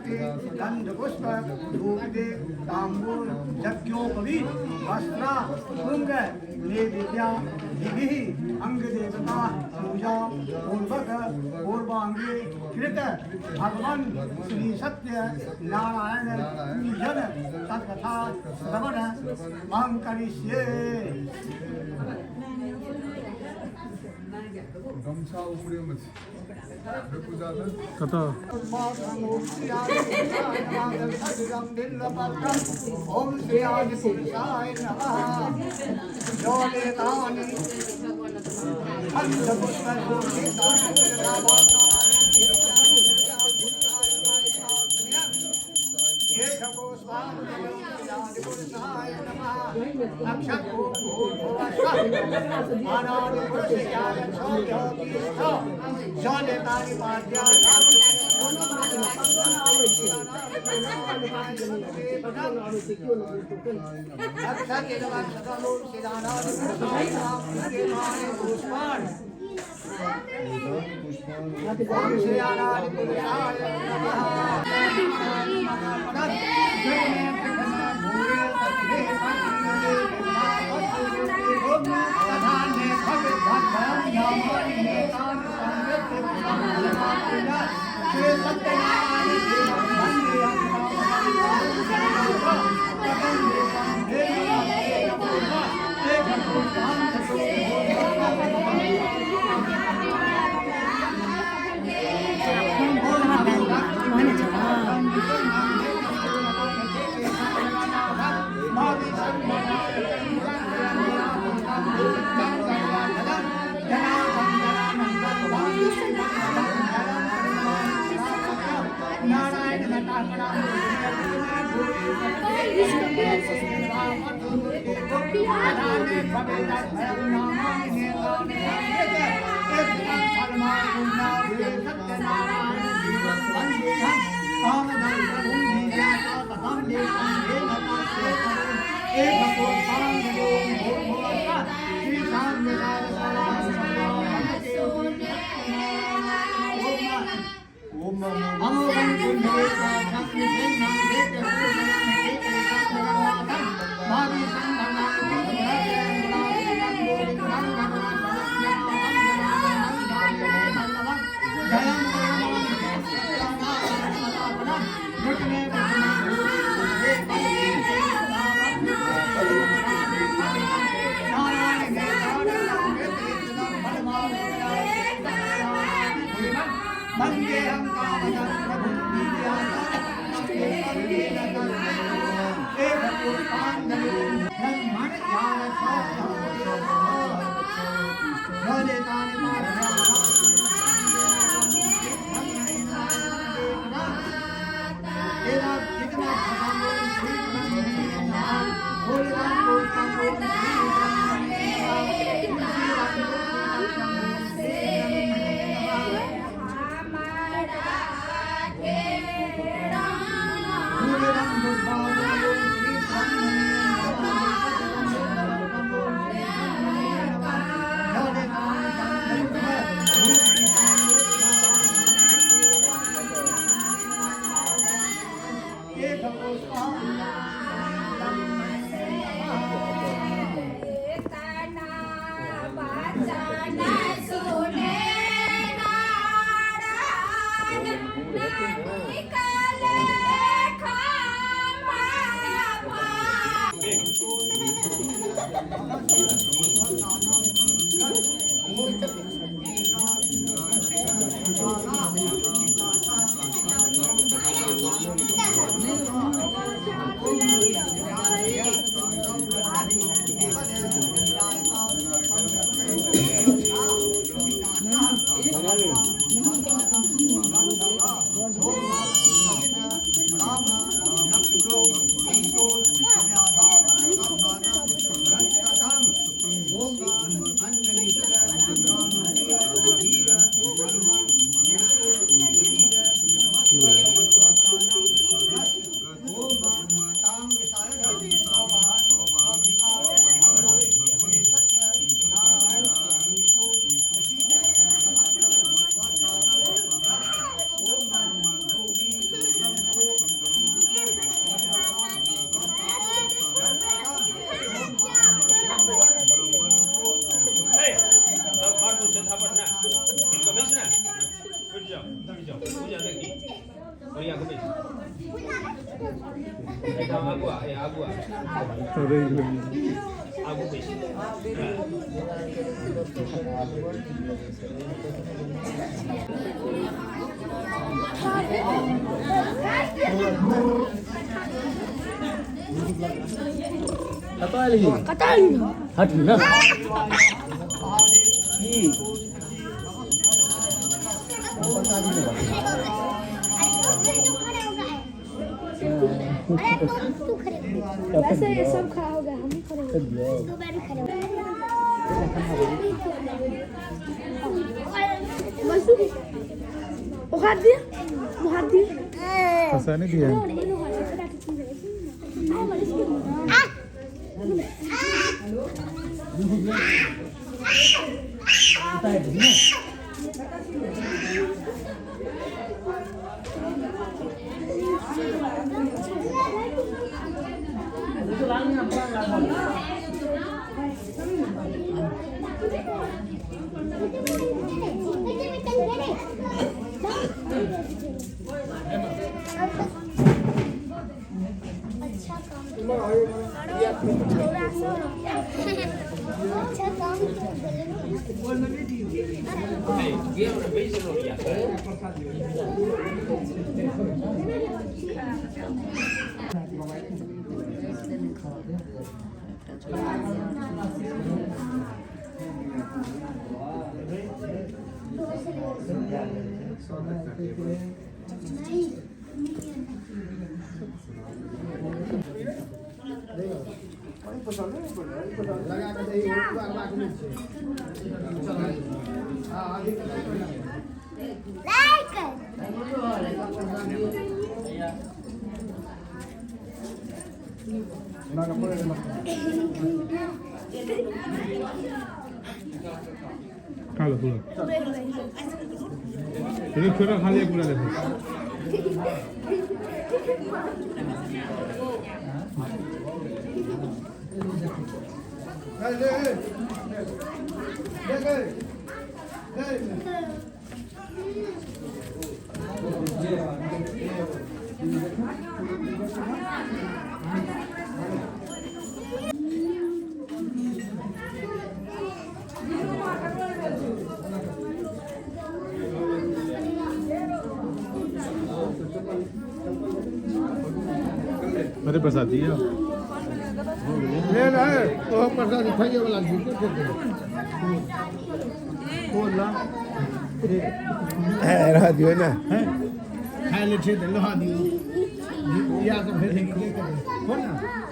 भक्ति गंध पुष्प धूप दे तांबूल यज्ञोपवीत वस्त्र पुंग नैवेद्या विधि अंग देवता पूजा पूर्वक पूर्वांगे कृत भगवान श्री सत्य नारायण पूजन तत्कथा श्रवण अहं करिष्ये। गमछा उपरे में पूजा कथा ओम श्री आदि पुरुषाय नमः। जोले तानि 우리 아구 배. 내가 아구야, 아구야. 아구 배. Katali. Hati na. वैसे ये सब खड़ा हो गया हम ही खड़े हो गए दो बार खड़े हो गए बस मुहाद दिया फंसा नहीं दिया अच्छा काम Dia udah bisa loh ya. खा लो पूरा छोटा खा लिया पूरा देखो मेरे प्रसाद दिया ले रहे तो प्रसाद खाइए वाला झूठे थे बोला है रहा दियो ना खाए ले थे लहा दी या तो फिर बोला